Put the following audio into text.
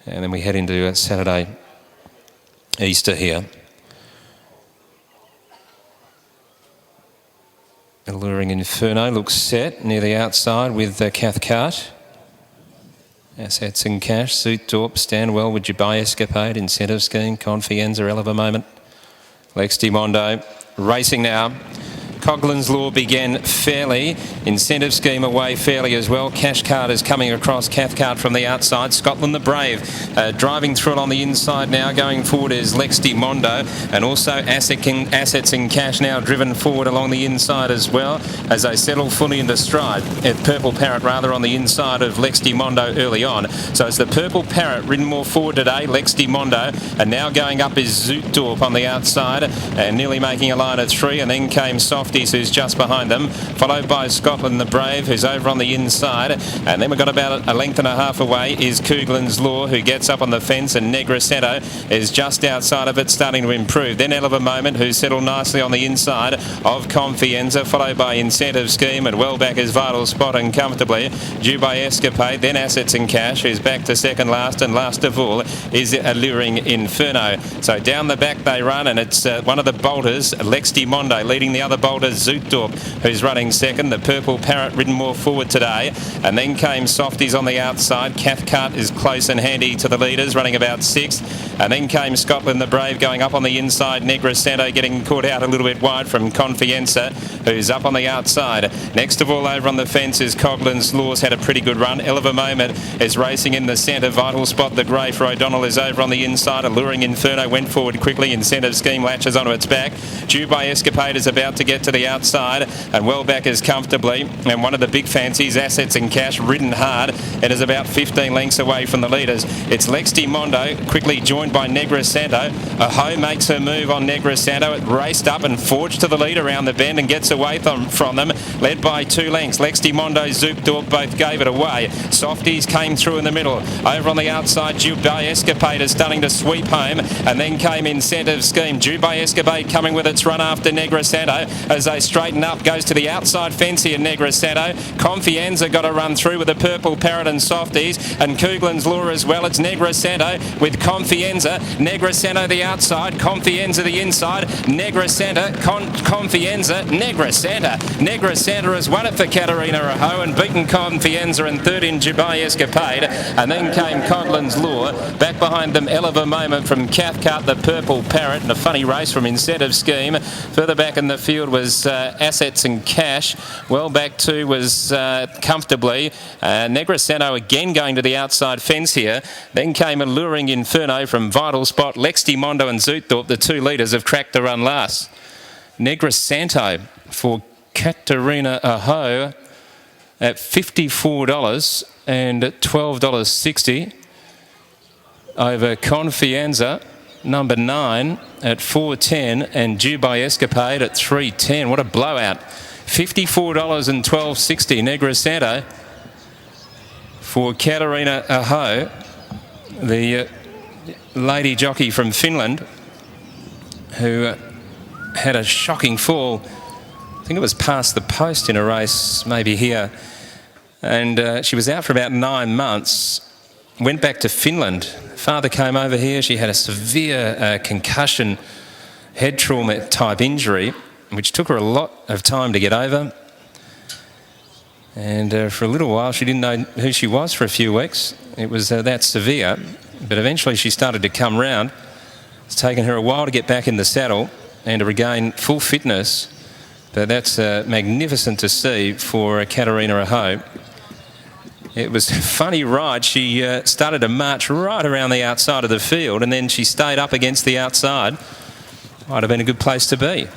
And then we head into Saturday Easter here. Alluring Inferno looks set near the outside with Cathcart. Assets in Cash, Suit Dorp, Stand Well with Dubai Escapade, Incentive Scheme, Confianza, Hell of a Moment. Lex de Mondo racing now. Coughlin's Law began fairly. Incentive Scheme away fairly as well. Cashcard is coming across. Cathcart from the outside. Scotland the Brave driving through it on the inside now. Going forward is Lex de Mondo, and also Assets in Cash now driven forward along the inside as well as they settle fully into stride. Purple Parrot rather on the inside of Lex de Mondo early on. So it's the Purple Parrot ridden more forward today. Lex de Mondo, and now going up is Zoot Dorp on the outside and nearly making a line of 3, and then came Soft who's just behind them, followed by Scotland the Brave, who's over on the inside, and then we've got about a length and a half away is Coughlin's Law, who gets up on the fence, and Negra Santo is just outside of it, starting to improve. Then Hell of a Moment, who's settled nicely on the inside of Confianza, followed by Incentive Scheme, and well back is Vital Spot and comfortably Dubai Escapade. Then Assets in Cash, who's back to second last, and last of all is Alluring Inferno. So down the back they run, and it's one of the bolters, Lex de Mondo, leading the other bolter Zoot Dorp, who's running second. The Purple Parrot ridden more forward today, and then came Softies on the outside. Cathcart is close and handy to the leaders, running about 6th, and then came Scotland the Brave going up on the inside. Negra Santo getting caught out a little bit wide from Confianza, who's up on the outside. Next of all over on the fence is Coughlin's Law's had a pretty good run. Hell of a Moment is racing in the centre. Vital Spot the grey for O'Donnell is over on the inside. Alluring Inferno went forward quickly. Incentive Scheme latches onto its back. Dubai Escapade is about to get to the outside, and well back is comfortably, and one of the big fancies, Assets in Cash, ridden hard. It is about 15 lengths away from the leaders. It's Lex de Mondo, quickly joined by Negra Santo. Aho makes her move on Negra Santo. It raced up and forged to the lead around the bend and gets away from them, led by 2 lengths. Lex de Mondo, Zoop Dorp both gave it away. Softies came through in the middle. Over on the outside, Dubai Escapade is starting to sweep home, and then came Incentive Scheme. Dubai Escapade coming with its run after Negra Santo as they straighten up, goes to the outside fence here, Negra Santo. Confianza got a run through with the Purple Parrot and Softies, and Coughlin's Law as well. It's Negra Santo with Confianza. Negra Santo the outside, Confianza the inside. Negra Santo, Confianza, Negra Santo. Negra Santo has won it for Katerina Aho and beaten Confianza in third in Dubai Escapade, and then came Coughlin's Law. Back behind them, Hell of a Moment from Cathcart, the Purple Parrot, and a funny race from Incentive Scheme. Further back in the field was Assets in Cash. Well back too was comfortably Negra Santo again going to the outside fence here. Then came Alluring Inferno from Vital Spot. Lex de Mondo and Zoot Dorp, the 2 leaders, have cracked the run last. Negra Santo for Katerina Aho at $54 and $12.60 over Confianza number 9 at $4.10 and Dubai Escapade at $3.10. What a blowout. $54 and $12.60 Negra Santo for Katerina Aho, the lady jockey from Finland, who had a shocking fall. I think it was past the post in a race, maybe here. And she was out for about 9 months. Went back to Finland. Father came over here. She had a severe concussion, head trauma type injury, which took her a lot of time to get over. And for a little while, she didn't know who she was for a few weeks. It was that severe. But eventually she started to come round. It's taken her a while to get back in the saddle and to regain full fitness. But that's magnificent to see for Katerina Aho. It was a funny ride. She started to march right around the outside of the field, and then she stayed up against the outside. Might have been a good place to be.